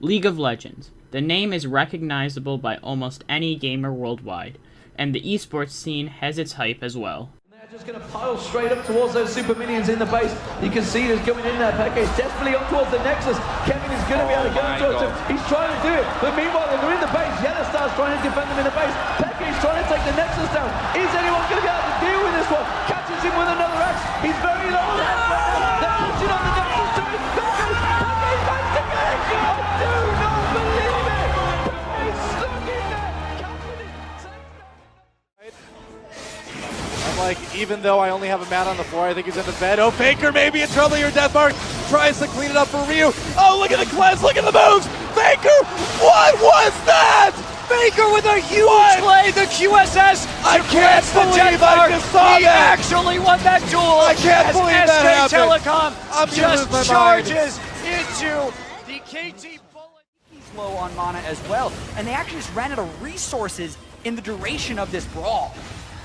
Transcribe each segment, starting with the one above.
League of Legends. The name is recognizable by almost any gamer worldwide, and the esports scene has its hype as well. They're just going to pile straight up towards those super minions in the base. You can see who's coming in there. Peke is desperately up towards the Nexus. Kevin is going to be able to go towards him. He's trying to do it, but meanwhile they're in the base. Yellowstar's trying to defend them in the base. Peke is trying to take the Nexus down. Is anyone going to be able to deal with this one? Catches him with another axe. He's very low. They're pushing on the Nexus to his Peke is back to get it. I do not believe it. Peke's stuck in there. I'm like, even though I only have a mat on the floor, I think he's in the bed. Oh, Faker maybe in trouble here. Deathmark tries to clean it up for Ryu. Oh, look at the cleanse, look at the moves. Faker, what was that? Faker with a huge play, the QSS. I can't believe I just saw he that. actually won that duel. I can't believe that SK happened. Telecom I'm just lose my charges into the KT bullet. He's low on mana as well, and they actually just ran out of resources in the duration of this brawl.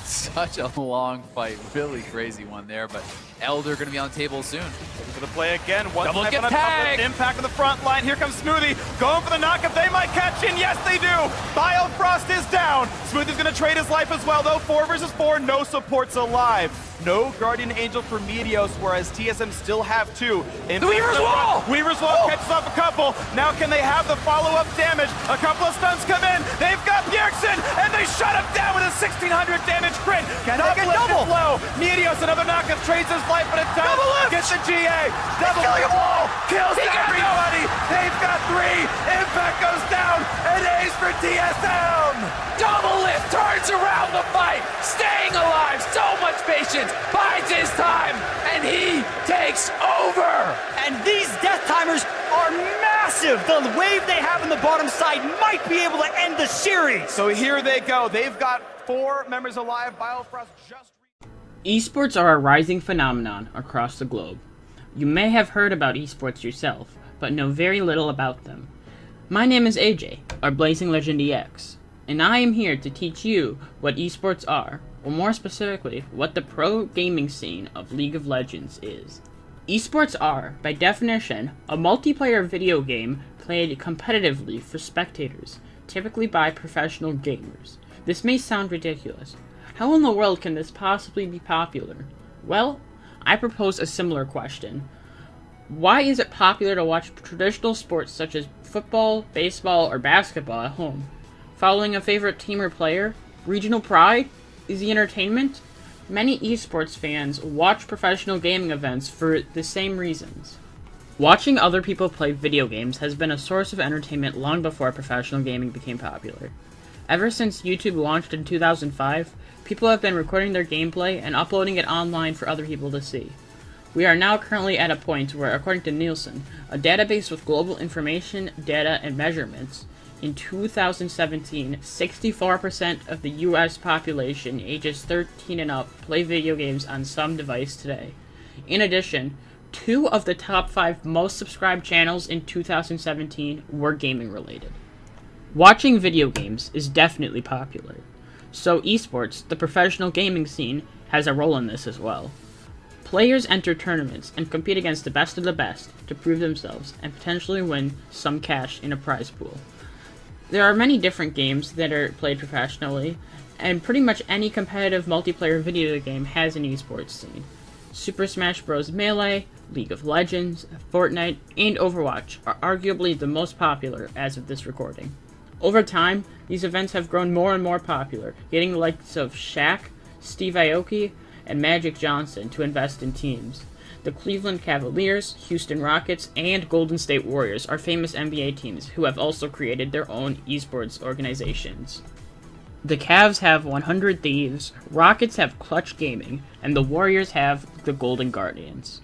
Such a long fight, really crazy one there, but Elder going to be on the table soon. Looking for the play again. One Double time get on tagged. Impact on the front line. Here comes Smoothie going for the knockup. They might catch in. Yes, they do. Biofrost is down. Smoothie's going to trade his life as well, though. 4 versus 4. No supports alive. No Guardian Angel for Meteos, whereas TSM still have 2. The Weaver's Wall! Weaver's Wall catches off a couple. Now can they have the follow-up damage? A couple of stuns come in. They've got Bjergsen, and they shut him down with a 1600 damage crit. Can they get double? Low. Meteos, another knockup, trades his life, but it does. Gets the GA. Double killing them all. kills everybody. They've got 3. Impact goes down. An ace for TSM. Double lift turns around the fight, staying alive, so much patience, bides his time, and he takes over. And these death timers are massive. The wave they have in the bottom side might be able to end the series. So here they go. They've got 4 members alive. Biofrost just... Esports are a rising phenomenon across the globe. You may have heard about esports yourself, but know very little about them. My name is AJ, or BlazingLegendEX, and I am here to teach you what esports are, or more specifically, what the pro gaming scene of League of Legends is. Esports are, by definition, a multiplayer video game played competitively for spectators, typically by professional gamers. This may sound ridiculous. How in the world can this possibly be popular? Well, I propose a similar question. Why is it popular to watch traditional sports such as football, baseball, or basketball at home? Following a favorite team or player? Regional pride? Easy entertainment? Many esports fans watch professional gaming events for the same reasons. Watching other people play video games has been a source of entertainment long before professional gaming became popular. Ever since YouTube launched in 2005, people have been recording their gameplay and uploading it online for other people to see. We are now currently at a point where, according to Nielsen, a database with global information, data, and measurements, in 2017, 64% of the US population ages 13 and up play video games on some device today. In addition, 2 of the top 5 most subscribed channels in 2017 were gaming related. Watching video games is definitely popular, so esports, the professional gaming scene, has a role in this as well. Players enter tournaments and compete against the best of the best to prove themselves and potentially win some cash in a prize pool. There are many different games that are played professionally, and pretty much any competitive multiplayer video game has an esports scene. Super Smash Bros. Melee, League of Legends, Fortnite, and Overwatch are arguably the most popular as of this recording. Over time, these events have grown more and more popular, getting the likes of Shaq, Steve Aoki, and Magic Johnson to invest in teams. The Cleveland Cavaliers, Houston Rockets, and Golden State Warriors are famous NBA teams who have also created their own esports organizations. The Cavs have 100 Thieves, Rockets have Clutch Gaming, and the Warriors have the Golden Guardians.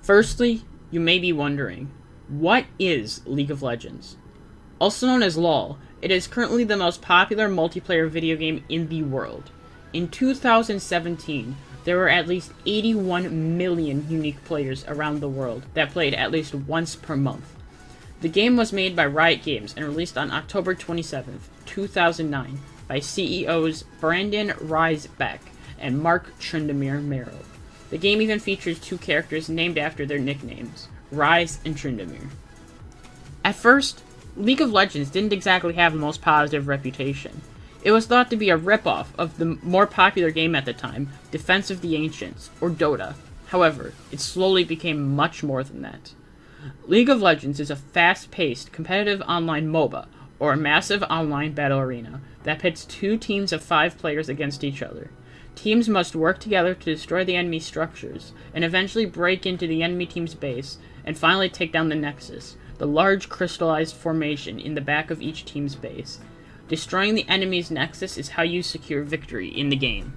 Firstly, you may be wondering, what is League of Legends? Also known as LoL, it is currently the most popular multiplayer video game in the world. In 2017, there were at least 81 million unique players around the world that played at least once per month. The game was made by Riot Games and released on October 27, 2009 by CEOs Brandon Riesbeck and Mark Tryndamere-Merrill. The game even features 2 characters named after their nicknames, Rise and Tryndamere. At first, League of Legends didn't exactly have the most positive reputation. It was thought to be a ripoff of the more popular game at the time, Defense of the Ancients, or Dota. However, it slowly became much more than that. League of Legends is a fast-paced, competitive online MOBA, or a massive online battle arena, that pits 2 teams of 5 players against each other. Teams must work together to destroy the enemy structures, and eventually break into the enemy team's base, and finally take down the Nexus, the large crystallized formation in the back of each team's base. Destroying the enemy's Nexus is how you secure victory in the game.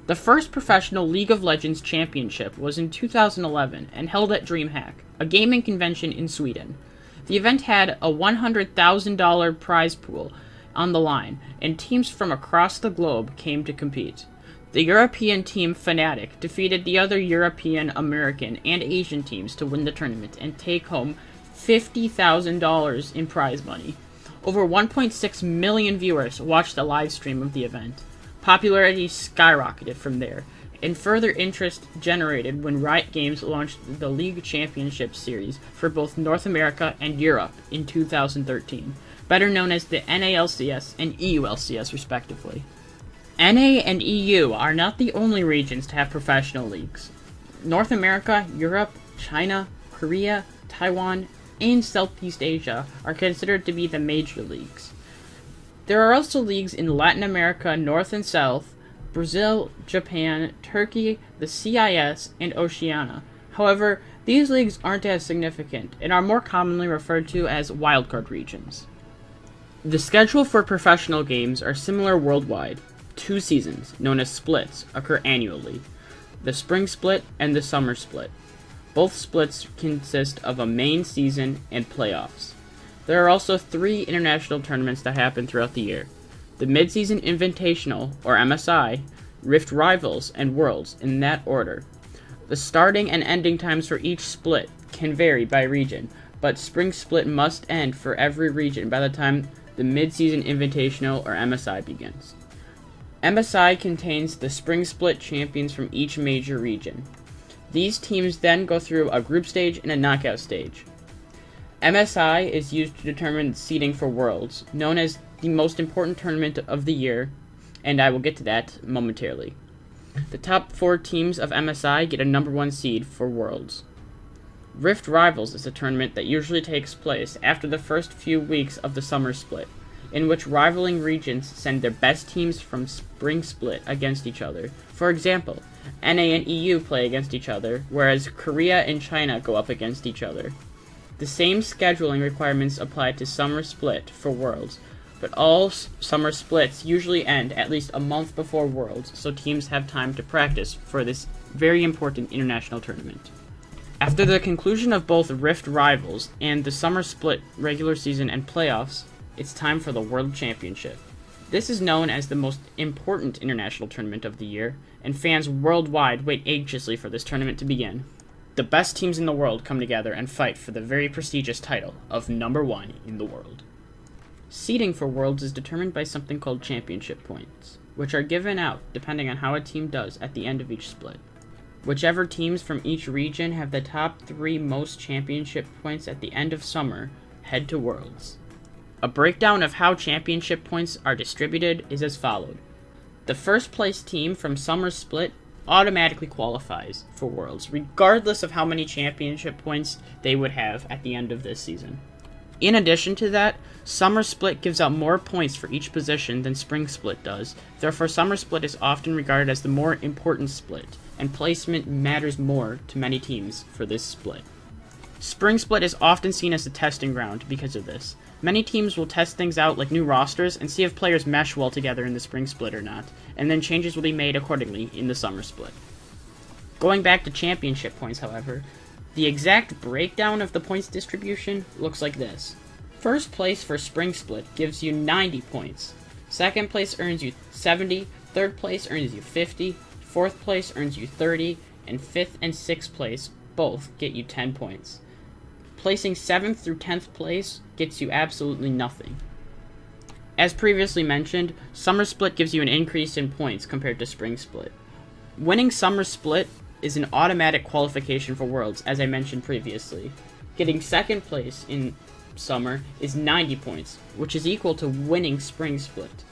The first professional League of Legends championship was in 2011 and held at Dreamhack, a gaming convention in Sweden. The event had a $100,000 prize pool on the line, and teams from across the globe came to compete. The European team Fnatic defeated the other European, American, and Asian teams to win the tournament and take home $50,000 in prize money. Over 1.6 million viewers watched the live stream of the event. Popularity skyrocketed from there, and further interest generated when Riot Games launched the League Championship Series for both North America and Europe in 2013, better known as the NALCS and EULCS respectively. NA and EU are not the only regions to have professional leagues. North America, Europe, China, Korea, Taiwan, and Southeast Asia are considered to be the major leagues. There are also leagues in Latin America, North and South, Brazil, Japan, Turkey, the CIS, and Oceania. However, these leagues aren't as significant and are more commonly referred to as wildcard regions. The schedule for professional games are similar worldwide. 2 seasons, known as splits, occur annually: the spring split and the summer split. Both splits consist of a main season and playoffs. There are also 3 international tournaments that happen throughout the year: the Mid-Season Invitational, or MSI, Rift Rivals, and Worlds, in that order. The starting and ending times for each split can vary by region, but spring split must end for every region by the time the Mid-Season Invitational, or MSI, begins. MSI contains the spring split champions from each major region. These teams then go through a group stage and a knockout stage. MSI is used to determine seeding for Worlds, known as the most important tournament of the year, and I will get to that momentarily. The top 4 teams of MSI get a number 1 seed for Worlds. Rift Rivals is a tournament that usually takes place after the first few weeks of the summer split, in which rivaling regions send their best teams from spring split against each other. For example, NA and EU play against each other, whereas Korea and China go up against each other. The same scheduling requirements apply to summer split for Worlds, but all summer splits usually end at least a month before Worlds, so teams have time to practice for this very important international tournament. After the conclusion of both Rift Rivals and the summer split regular season and playoffs, it's time for the World Championship. This is known as the most important international tournament of the year, and fans worldwide wait anxiously for this tournament to begin. The best teams in the world come together and fight for the very prestigious title of number 1 in the world. Seeding for Worlds is determined by something called championship points, which are given out depending on how a team does at the end of each split. Whichever teams from each region have the top 3 most championship points at the end of summer head to Worlds. A breakdown of how championship points are distributed is as followed. The first place team from summer split automatically qualifies for Worlds, regardless of how many championship points they would have at the end of this season. In addition to that, summer split gives out more points for each position than spring split does, therefore summer split is often regarded as the more important split, and placement matters more to many teams for this split. Spring split is often seen as a testing ground because of this. Many teams will test things out like new rosters and see if players mesh well together in the spring split or not, and then changes will be made accordingly in the summer split. Going back to championship points, however, the exact breakdown of the points distribution looks like this. First place for spring split gives you 90 points. Second place earns you 70, third place earns you 50, fourth place earns you 30, and fifth and sixth place both get you 10 points. Placing 7th through 10th place gets you absolutely nothing. As previously mentioned, summer split gives you an increase in points compared to spring split. Winning summer split is an automatic qualification for Worlds, as I mentioned previously. Getting second place in Summer is 90 points, which is equal to winning Spring Split.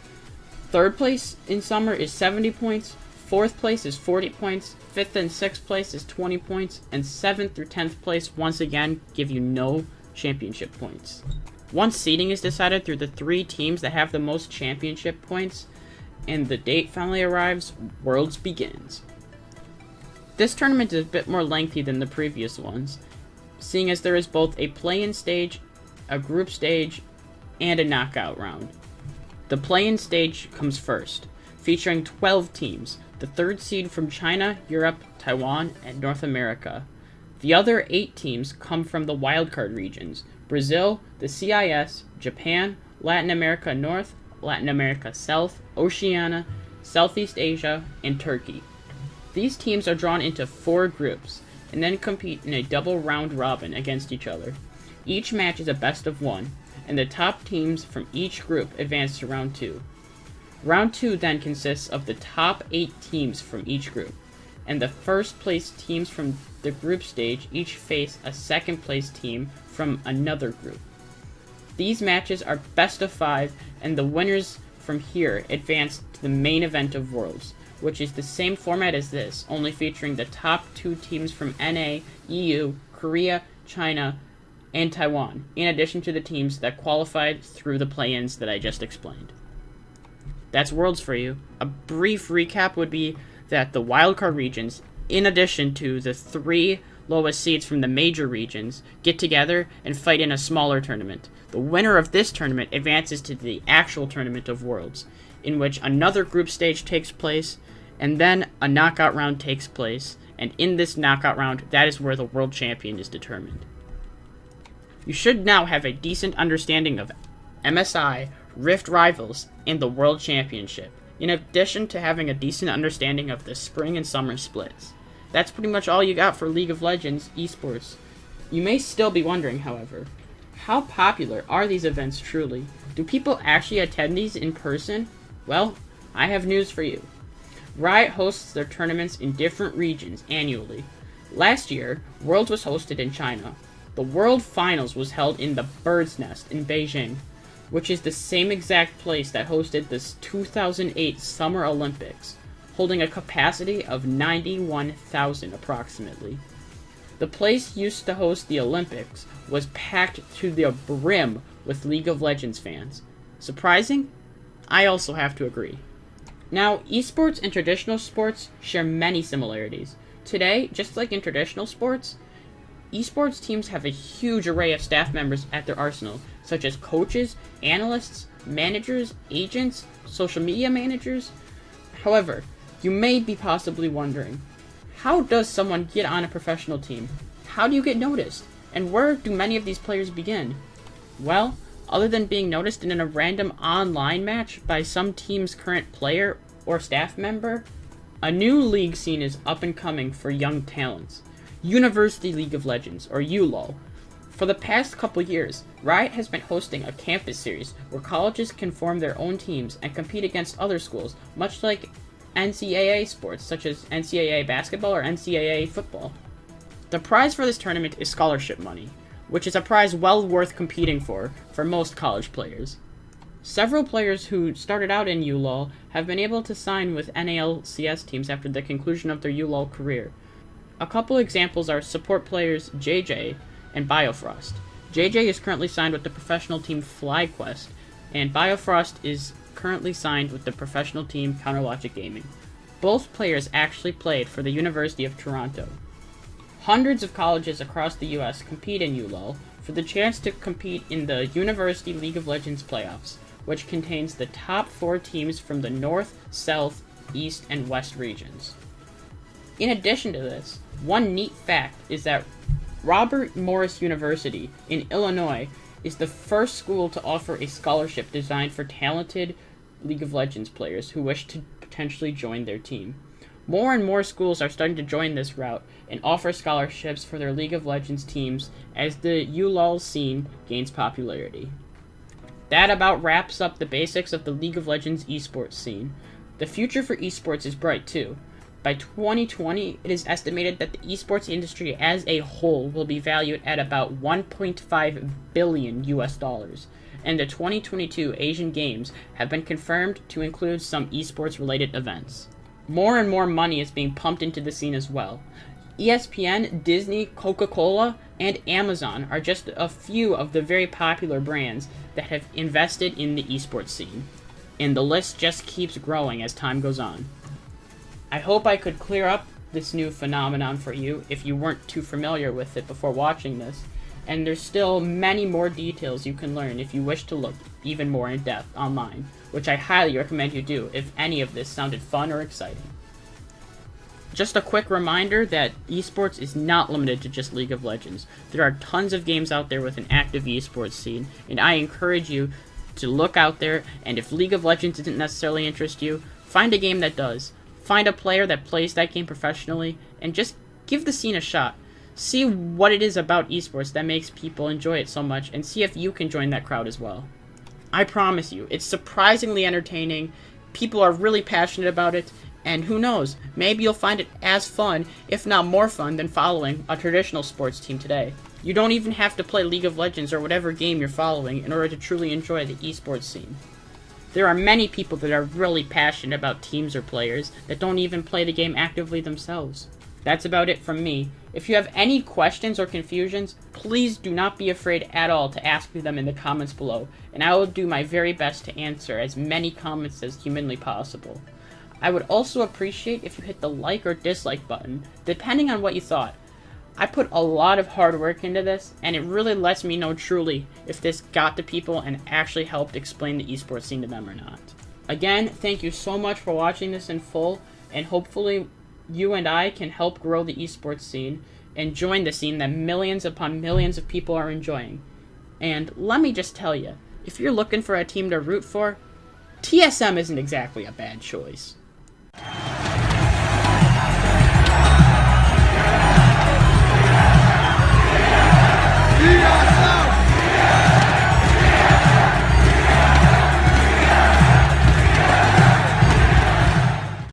Third place in Summer is 70 points, fourth place is 40 points, fifth and sixth place is 20 points, and 7th through 10th place once again give you no championship points. Once seeding is decided through the 3 teams that have the most championship points, and the date finally arrives, Worlds begins. This tournament is a bit more lengthy than the previous ones, seeing as there is both a play-in stage, a group stage, and a knockout round. The play-in stage comes first, featuring 12 teams, the 3rd seed from China, Europe, Taiwan, and North America. The other 8 teams come from the wildcard regions, Brazil, the CIS, Japan, Latin America North, Latin America South, Oceania, Southeast Asia, and Turkey. These teams are drawn into 4 groups, and then compete in a double round robin against each other. Each match is a best of 1, and the top teams from each group advance to round 2. Round 2 then consists of the top 8 teams from each group, and the first place teams from the group stage each face a second place team from another group. These matches are best of 5, and the winners from here advance to the main event of Worlds, which is the same format as this, only featuring the top 2 teams from NA, EU, Korea, China, and Taiwan, in addition to the teams that qualified through the play-ins that I just explained. That's Worlds for you. A brief recap would be that the wildcard regions, in addition to the 3 lowest seeds from the major regions, get together and fight in a smaller tournament. The winner of this tournament advances to the actual tournament of Worlds, in which another group stage takes place, and then a knockout round takes place, and in this knockout round, that is where the world champion is determined. You should now have a decent understanding of MSI, Rift Rivals, and the World Championship, in addition to having a decent understanding of the spring and summer splits. That's pretty much all you got for League of Legends esports. You may still be wondering, however, how popular are these events truly? Do people actually attend these in person? Well, I have news for you. Riot hosts their tournaments in different regions annually. Last year, Worlds was hosted in China. The World Finals was held in the Bird's Nest in Beijing, which is the same exact place that hosted the 2008 Summer Olympics, holding a capacity of 91,000 approximately. The place used to host the Olympics was packed to the brim with League of Legends fans. Surprising? I also have to agree. Now, esports and traditional sports share many similarities. Today, just like in traditional sports, esports teams have a huge array of staff members at their arsenal, such as coaches, analysts, managers, agents, social media managers. However, you may be possibly wondering, how does someone get on a professional team? How do you get noticed? And where do many of these players begin? Well, other than being noticed in a random online match by some team's current player or staff member, a new league scene is up and coming for young talents. University League of Legends, or ULOL. For the past couple years, Riot has been hosting a campus series where colleges can form their own teams and compete against other schools, much like NCAA sports, such as NCAA basketball or NCAA football. The prize for this tournament is scholarship money, which is a prize well worth competing for most college players. Several players who started out in ULOL have been able to sign with NALCS teams after the conclusion of their ULOL career. A couple examples are support players JJ and Biofrost. JJ is currently signed with the professional team FlyQuest, and Biofrost is currently signed with the professional team Counterlogic Gaming. Both players actually played for the University of Toronto. Hundreds of colleges across the US compete in ULOL for the chance to compete in the University League of Legends playoffs, which contains the top 4 teams from the North, South, East, and West regions. In addition to this, one neat fact is that Robert Morris University in Illinois is the first school to offer a scholarship designed for talented League of Legends players who wish to potentially join their team. More and more schools are starting to join this route and offer scholarships for their League of Legends teams as the ULOL scene gains popularity. That about wraps up the basics of the League of Legends esports scene. The future for esports is bright too. By 2020, it is estimated that the esports industry as a whole will be valued at about $1.5 billion US, and the 2022 Asian Games have been confirmed to include some esports-related events. More and more money is being pumped into the scene as well. ESPN, Disney, Coca-Cola, and Amazon are just a few of the very popular brands that have invested in the esports scene, and the list just keeps growing as time goes on. I hope I could clear up this new phenomenon for you if you weren't too familiar with it before watching this, and there's still many more details you can learn if you wish to look even more in depth online, which I highly recommend you do if any of this sounded fun or exciting. Just a quick reminder that esports is not limited to just League of Legends. There are tons of games out there with an active esports scene, and I encourage you to look out there, and if League of Legends didn't necessarily interest you, find a game that does. Find a player that plays that game professionally, and just give the scene a shot. See what it is about esports that makes people enjoy it so much, and see if you can join that crowd as well. I promise you, it's surprisingly entertaining, people are really passionate about it, and who knows, maybe you'll find it as fun, if not more fun, than following a traditional sports team today. You don't even have to play League of Legends or whatever game you're following in order to truly enjoy the esports scene. There are many people that are really passionate about teams or players that don't even play the game actively themselves. That's about it from me. If you have any questions or confusions, please do not be afraid at all to ask me them in the comments below, and I will do my very best to answer as many comments as humanly possible. I would also appreciate if you hit the like or dislike button, depending on what you thought. I put a lot of hard work into this, and it really lets me know truly if this got to people and actually helped explain the esports scene to them or not. Again, thank you so much for watching this in full, and hopefully you and I can help grow the esports scene and join the scene that millions upon millions of people are enjoying. And let me just tell you, if you're looking for a team to root for, TSM isn't exactly a bad choice.